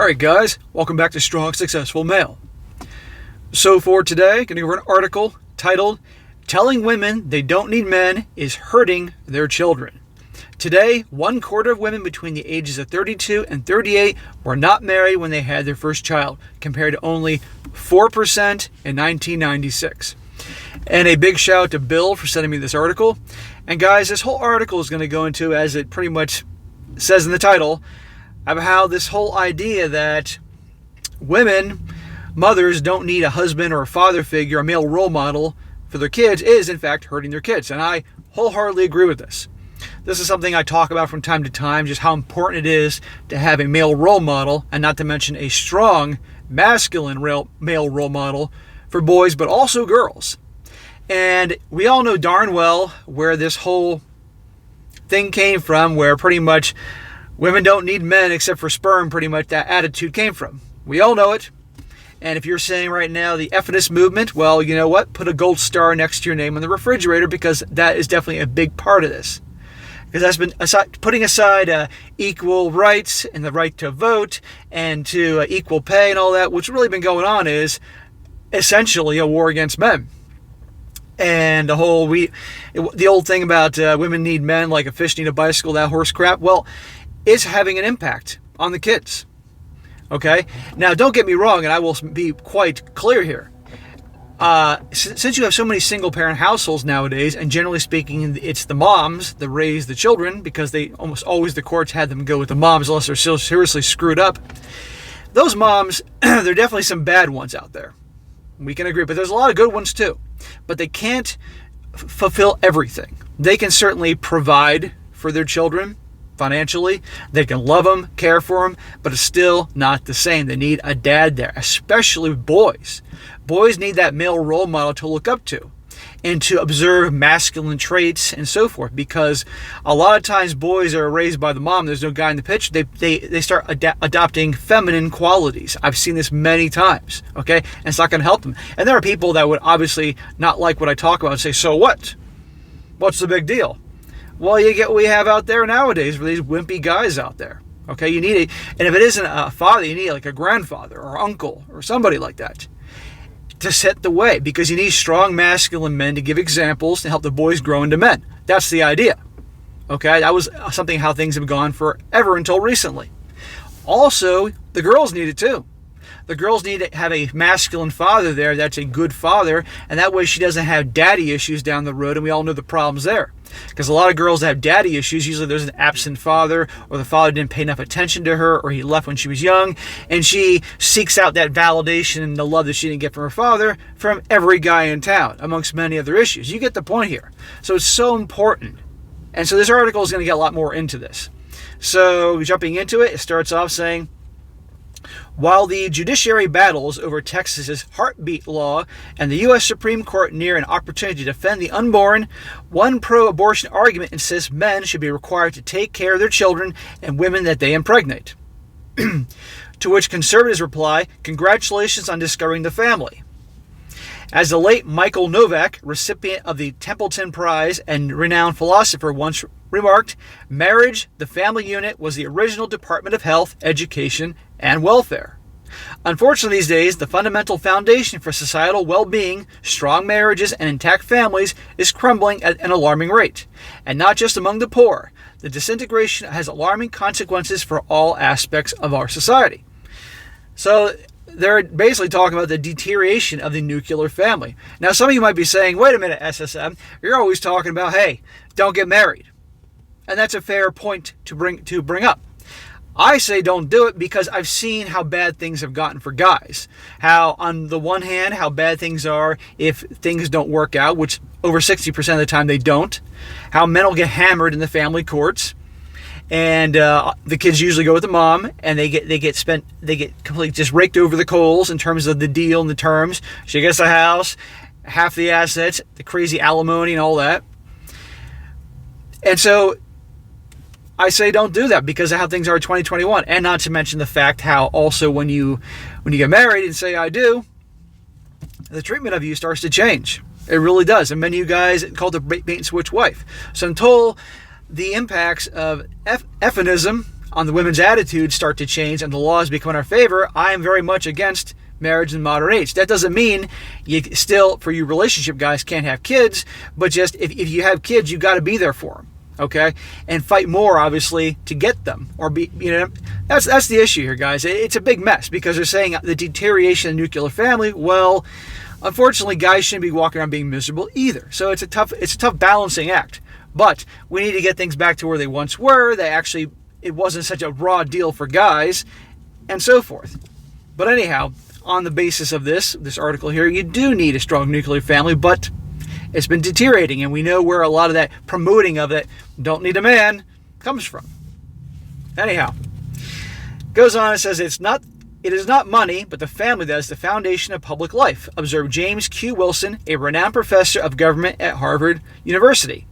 Alright guys, welcome back to Strong Successful Male. So for today, I'm going to go over an article titled, Telling Women They Don't Need Men is Hurting Their Children. Today, 1/4 of women between the ages of 32 and 38 were not married when they had their first child, compared to only 4% in 1996. And a big shout out to Bill for sending me this article. And guys, this whole article is going to go into, as it pretty much says in the title, about how this whole idea that women, mothers, don't need a husband or a father figure, a male role model for their kids is in fact hurting their kids. And I wholeheartedly agree with this. This is something I talk about from time to time, just how important it is to have a male role model, and not to mention a strong, masculine male role model for boys, but also girls. And we all know darn well where this whole thing came from, where pretty much women don't need men except for sperm, pretty much that attitude came from. We all know it. And if you're saying right now the feminist movement, well, you know what? Put a gold star next to your name on the refrigerator, because that is definitely a big part of this. Because that's been putting aside equal rights and the right to vote and to equal pay and all that. What's really been going on is essentially a war against men. And the old thing about women need men like a fish need a bicycle, that horse crap, well, it's having an impact on the kids. Okay? Now, don't get me wrong, and I will be quite clear here. Since you have so many single-parent households nowadays, and generally speaking, it's the moms that raise the children, because they almost always, the courts had them go with the moms unless they're so seriously screwed up. Those moms, there are definitely some bad ones out there. We can agree, but there's a lot of good ones too. But they can't fulfill everything. They can certainly provide for their children financially. They can love them, care for them, but it's still not the same. They need a dad there, especially boys. Boys need that male role model to look up to and to observe masculine traits and so forth, because a lot of times boys are raised by the mom. There's no guy in the picture. They start adopting feminine qualities. I've seen this many times, okay? And it's not going to help them. And there are people that would obviously not like what I talk about and say, so what? What's the big deal? Well, you get what we have out there nowadays for these wimpy guys out there. Okay, you need and if it isn't a father, you need like a grandfather or uncle or somebody like that to set the way, because you need strong masculine men to give examples to help the boys grow into men. That's the idea. Okay, that was something how things have gone forever until recently. Also, the girls need it too. The girls need to have a masculine father there that's a good father, and that way she doesn't have daddy issues down the road, and we all know the problems there. Because a lot of girls that have daddy issues, usually there's an absent father, or the father didn't pay enough attention to her, or he left when she was young, and she seeks out that validation and the love that she didn't get from her father from every guy in town, amongst many other issues. You get the point here. So it's so important. And so this article is going to get a lot more into this. So jumping into it, it starts off saying, while the judiciary battles over Texas's heartbeat law and the U.S. Supreme Court near an opportunity to defend the unborn, one pro-abortion argument insists men should be required to take care of their children and women that they impregnate. To which conservatives reply, congratulations on discovering the family. As the late Michael Novak, recipient of the Templeton Prize and renowned philosopher, once remarked, marriage, the family unit, was the original Department of Health, Education, and Welfare. Unfortunately, these days, the fundamental foundation for societal well-being, strong marriages, and intact families is crumbling at an alarming rate. And not just among the poor. The disintegration has alarming consequences for all aspects of our society. So they're basically talking about the deterioration of the nuclear family. Now, some of you might be saying, wait a minute, SSM, you're always talking about, hey, don't get married. And that's a fair point to bring up. I say don't do it because I've seen how bad things have gotten for guys. How, on the one hand, how bad things are if things don't work out, which over 60% of the time they don't. How men will get hammered in the family courts. And the kids usually go with the mom, and they get completely just raked over the coals in terms of the deal and the terms. She gets the house, half the assets, the crazy alimony and all that. And so I say don't do that because of how things are in 2021, and not to mention the fact how also when you get married and say I do, the treatment of you starts to change. It really does. And many of you guys call it the bait and switch wife. So until the impacts of feminism on the women's attitudes start to change and the laws become in our favor, I am very much against marriage in modern age. That doesn't mean you still, for you relationship guys, can't have kids, but just if you have kids, you got to be there for them, okay? And fight more, obviously, to get them. Or be, that's the issue here, guys. It's a big mess because they're saying the deterioration of the nuclear family. Well, unfortunately, guys shouldn't be walking around being miserable either. So it's a tough balancing act. But we need to get things back to where they once were. It wasn't such a raw deal for guys, and so forth. But anyhow, on the basis of this article here, you do need a strong nuclear family, but it's been deteriorating, and we know where a lot of that promoting of it, don't need a man, comes from. Anyhow, goes on and says it is not money, but the family that is the foundation of public life, observed James Q. Wilson, a renowned professor of government at Harvard University.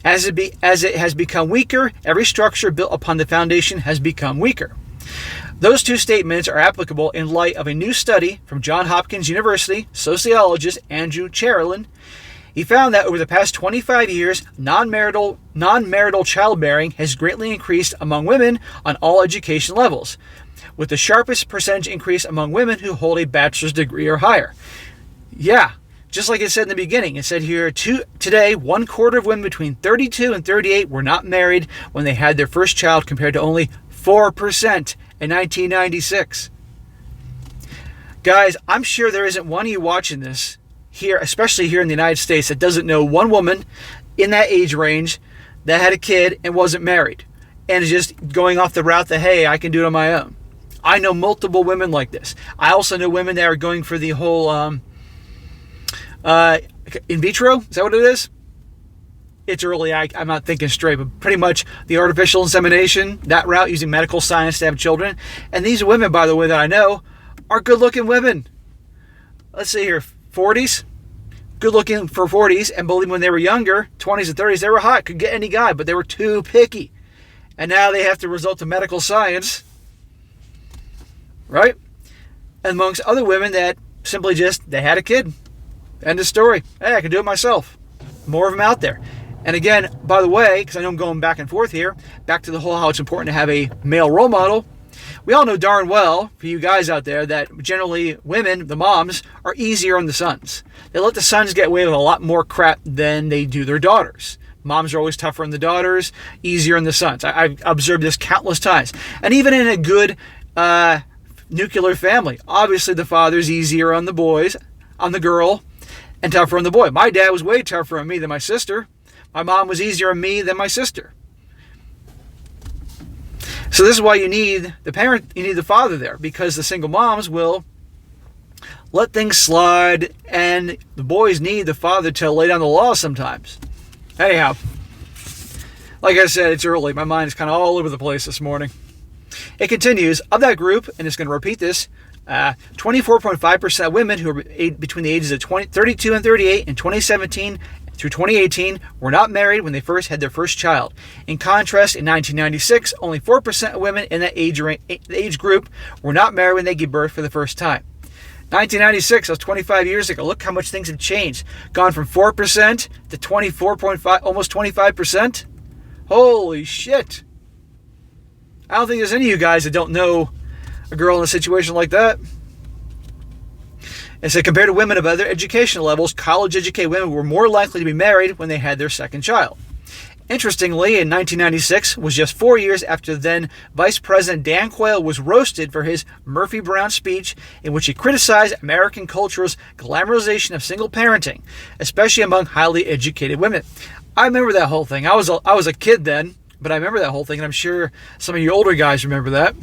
As it has become weaker, every structure built upon the foundation has become weaker. Those two statements are applicable in light of a new study from Johns Hopkins University sociologist Andrew Cherlin. He found that over the past 25 years, non-marital childbearing has greatly increased among women on all education levels, with the sharpest percentage increase among women who hold a bachelor's degree or higher. Yeah. Just like it said in the beginning, it said here, today, 1/4 of women between 32 and 38 were not married when they had their first child, compared to only 4% in 1996. Guys, I'm sure there isn't one of you watching this here, especially here in the United States, that doesn't know one woman in that age range that had a kid and wasn't married and is just going off the route that, hey, I can do it on my own. I know multiple women like this. I also know women that are going for the whole in vitro, is that what it is? It's early, I'm not thinking straight, but pretty much the artificial insemination, that route, using medical science to have children. And these women, by the way, that I know, are good-looking women. Let's see here, 40s? Good-looking for 40s, and believe me, when they were younger, 20s and 30s, they were hot, could get any guy, but they were too picky. And now they have to resort to medical science, right? Amongst other women that simply just, they had a kid. End of story. Hey, I can do it myself. More of them out there. And again, by the way, because I know I'm going back and forth here, back to the whole how it's important to have a male role model. We all know darn well, for you guys out there, that generally women, the moms, are easier on the sons. They let the sons get away with a lot more crap than they do their daughters. Moms are always tougher on the daughters, easier on the sons. I've observed this countless times. And even in a good nuclear family, obviously the father's easier on the boys, on the girl, and tougher on the boy. My dad was way tougher on me than my sister. My mom was easier on me than my sister. So this is why you need the parent, you need the father there, because the single moms will let things slide, and the boys need the father to lay down the law sometimes. Anyhow, like I said, it's early. My mind is kind of all over the place this morning. It continues, of that group, and it's going to repeat this, 24.5% of women who were between the ages of 32 and 38 in 2017 through 2018 were not married when they first had their first child. In contrast, in 1996, only 4% of women in that age group were not married when they gave birth for the first time. 1996, that was 25 years ago. Look how much things have changed. Gone from 4% to 24.5, almost 25%. Holy shit. I don't think there's any of you guys that don't know a girl in a situation like that. And so compared to women of other education levels, college-educated women were more likely to be married when they had their second child. Interestingly, in 1996, was just 4 years after then Vice President Dan Quayle was roasted for his Murphy Brown speech in which he criticized American culture's glamorization of single parenting, especially among highly educated women. I remember that whole thing. I was a kid then, but I remember that whole thing, and I'm sure some of you older guys remember that.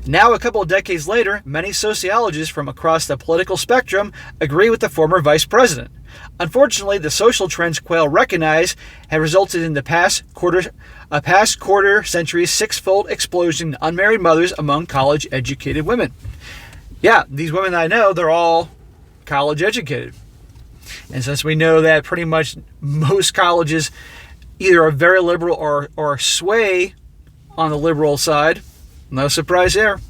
Now, a couple of decades later, many sociologists from across the political spectrum agree with the former vice president. Unfortunately, the social trends Quayle recognized have resulted in the past quarter century's six-fold explosion in unmarried mothers among college-educated women. Yeah, these women I know, they're all college-educated. And since we know that pretty much most colleges either are very liberal or sway on the liberal side, no surprise there.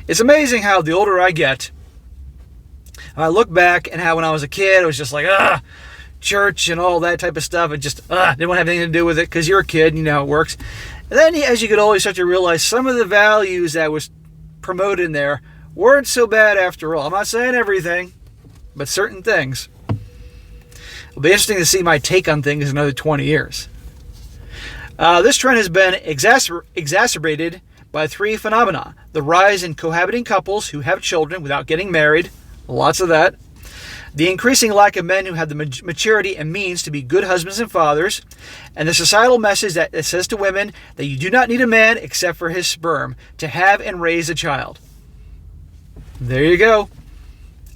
It's amazing how the older I get, I look back and how when I was a kid, it was just like, church and all that type of stuff. It just didn't want to have anything to do with it because you're a kid and you know how it works. And then as you get older, you start to realize some of the values that was promoted in there weren't so bad after all. I'm not saying everything, but certain things. It'll be interesting to see my take on things in another 20 years. This trend has been exacerbated by three phenomena: the rise in cohabiting couples who have children without getting married, lots of that; the increasing lack of men who have the maturity and means to be good husbands and fathers; and the societal message that says to women that you do not need a man except for his sperm to have and raise a child. There you go.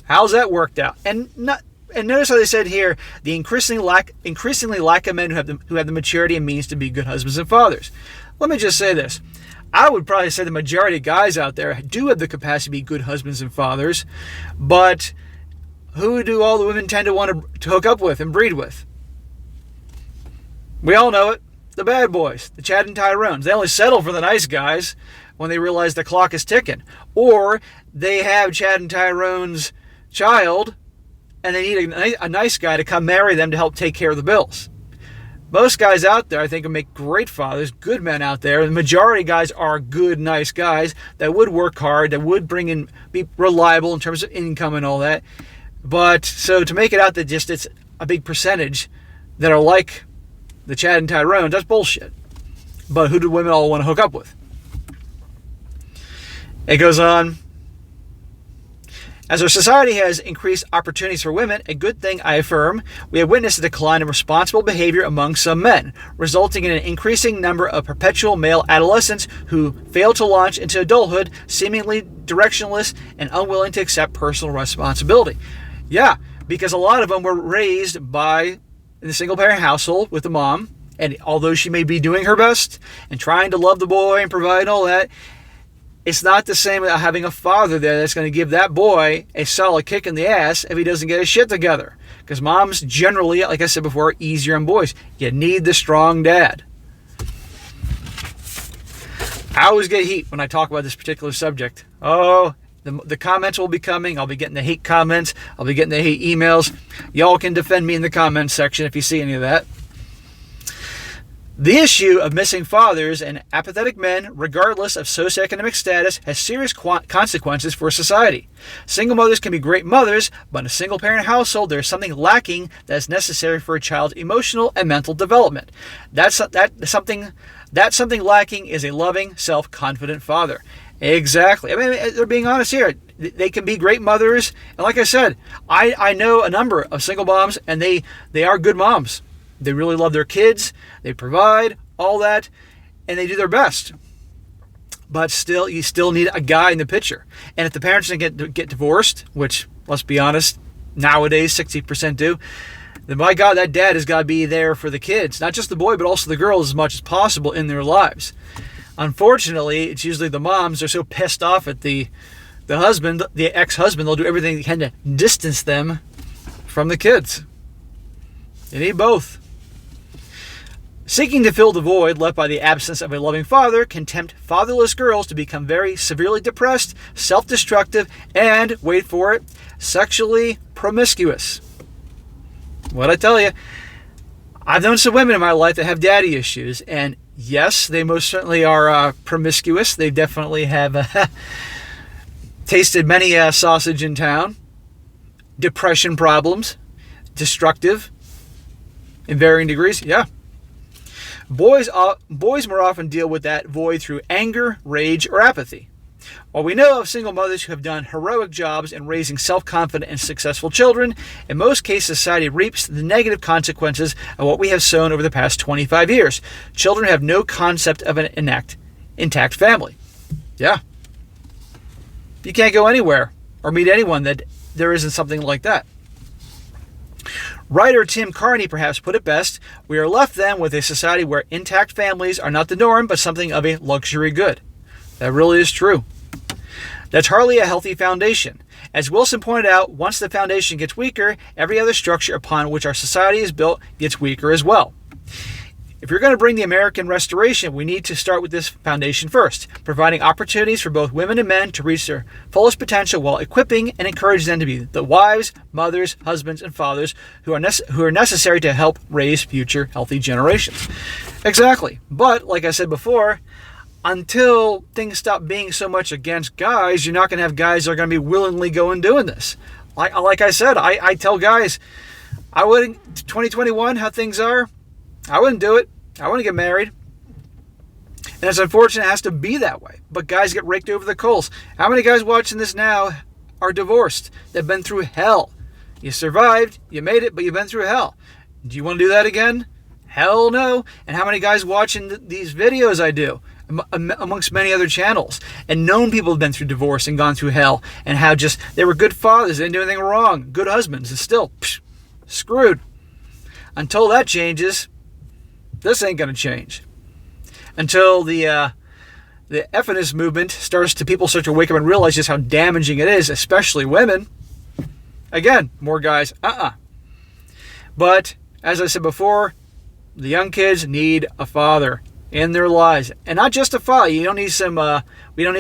How's that worked out? And notice how they said here, the increasingly lack of men who have the maturity and means to be good husbands and fathers. Let me just say this. I would probably say the majority of guys out there do have the capacity to be good husbands and fathers, but who do all the women tend to want to hook up with and breed with? We all know it. The bad boys, the Chad and Tyrones. They only settle for the nice guys when they realize the clock is ticking. Or they have Chad and Tyrone's child, and they need a nice guy to come marry them to help take care of the bills. Most guys out there, I think, will make great fathers, good men out there. The majority of guys are good, nice guys that would work hard, that would be reliable in terms of income and all that. But so to make it out that just it's a big percentage that are like the Chad and Tyrone, that's bullshit. But who do women all want to hook up with? It goes on. As our society has increased opportunities for women, a good thing, I affirm, we have witnessed a decline in responsible behavior among some men, resulting in an increasing number of perpetual male adolescents who fail to launch into adulthood, seemingly directionless and unwilling to accept personal responsibility. Yeah, because a lot of them were raised by the single-parent household with the mom, and although she may be doing her best and trying to love the boy and provide all that, it's not the same as having a father there that's going to give that boy a solid kick in the ass if he doesn't get his shit together. Because moms generally, like I said before, are easier on boys. You need the strong dad. I always get heat when I talk about this particular subject. Oh, the comments will be coming. I'll be getting the hate comments. I'll be getting the hate emails. Y'all can defend me in the comments section if you see any of that. The issue of missing fathers and apathetic men, regardless of socioeconomic status, has serious consequences for society. Single mothers can be great mothers, but in a single-parent household, there is something lacking that is necessary for a child's emotional and mental development. That something lacking is a loving, self-confident father. Exactly. I mean, they're being honest here. They can be great mothers, and like I said, I know a number of single moms, and they are good moms. They really love their kids, they provide, all that, and they do their best. But still, you still need a guy in the picture. And if the parents get divorced, which, let's be honest, nowadays 60% do, then by God, that dad has got to be there for the kids. Not just the boy, but also the girl as much as possible in their lives. Unfortunately, it's usually the moms are so pissed off at the husband, the ex-husband, they'll do everything they can to distance them from the kids. They need both. Seeking to fill the void left by the absence of a loving father can tempt fatherless girls to become very severely depressed, self-destructive, and, wait for it, sexually promiscuous. What I tell you, I've known some women in my life that have daddy issues, and yes, they most certainly are promiscuous. They definitely have tasted many sausage in town. Depression problems, destructive in varying degrees, yeah. Boys more often deal with that void through anger, rage, or apathy. While we know of single mothers who have done heroic jobs in raising self-confident and successful children, in most cases society reaps the negative consequences of what we have sown over the past 25 years. Children have no concept of an intact family. Yeah. You can't go anywhere or meet anyone that there isn't something like that. Writer Tim Carney perhaps put it best: we are left then with a society where intact families are not the norm, but something of a luxury good. That really is true. That's hardly a healthy foundation. As Wilson pointed out, once the foundation gets weaker, every other structure upon which our society is built gets weaker as well. If you're going to bring the American restoration, we need to start with this foundation first, providing opportunities for both women and men to reach their fullest potential while equipping and encouraging them to be the wives, mothers, husbands, and fathers who are necessary to help raise future healthy generations. Exactly. But, like I said before, until things stop being so much against guys, you're not going to have guys that are going to be willingly going doing this. Like I said, I tell guys, I wouldn't, 2021, how things are, I wouldn't do it. I wouldn't get married. And it's unfortunate it has to be that way. But guys get raked over the coals. How many guys watching this now are divorced? They've been through hell. You survived, you made it, but you've been through hell. Do you want to do that again? Hell no. And how many guys watching these videos I do, amongst many other channels, and known people have been through divorce and gone through hell, and how just they were good fathers, they didn't do anything wrong, good husbands, and still screwed. Until that changes, this ain't going to change. Until the feminist movement people start to wake up and realize just how damaging it is, especially women. Again, more guys, But, as I said before, the young kids need a father in their lives. And not just a father. We don't need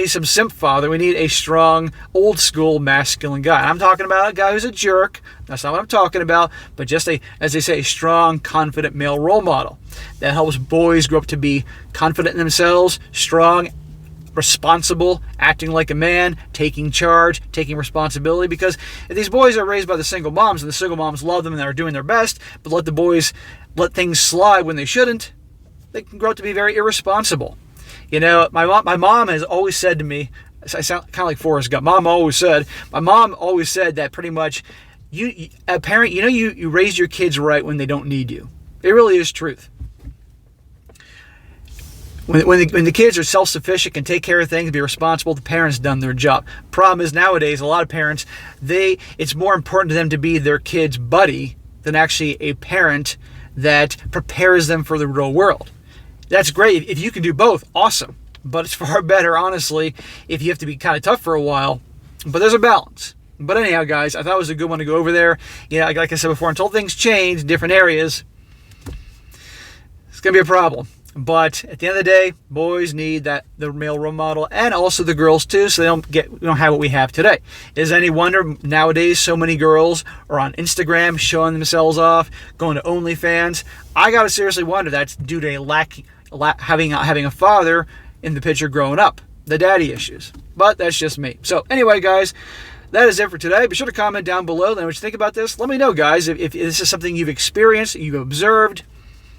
some simp father. We need a strong, old school, masculine guy. I'm talking about a guy who's a jerk. That's not what I'm talking about. But just as they say, a strong, confident male role model that helps boys grow up to be confident in themselves, strong, responsible, acting like a man, taking charge, taking responsibility. Because if these boys are raised by the single moms, and the single moms love them and are doing their best, but let the boys let things slide when they shouldn't, they can grow up to be very irresponsible. You know, my mom has always said to me, I sound kind of like Forrest Gump. My mom always said that pretty much, a parent, you raise your kids right when they don't need you. It really is truth. When the kids are self-sufficient, can take care of things, be responsible, the parents done their job. Problem is nowadays, a lot of parents, it's more important to them to be their kid's buddy than actually a parent that prepares them for the real world. That's great. If you can do both, awesome. But it's far better, honestly, if you have to be kind of tough for a while. But there's a balance. But anyhow, guys, I thought it was a good one to go over there. Like I said before, until things change in different areas, it's going to be a problem. But at the end of the day, boys need the male role model, and also the girls too, so we don't have what we have today. Is it any wonder nowadays so many girls are on Instagram showing themselves off, going to OnlyFans? I gotta seriously wonder that's due to having a father in the picture growing up, the daddy issues. But that's just me. So anyway, guys, that is it for today. Be sure to comment down below. Let me know what you think about this. Let me know, guys, if this is something you've experienced, you've observed,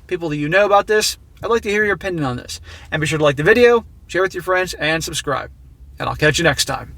people that you know about this. I'd like to hear your opinion on this. And be sure to like the video, share with your friends, and subscribe. And I'll catch you next time.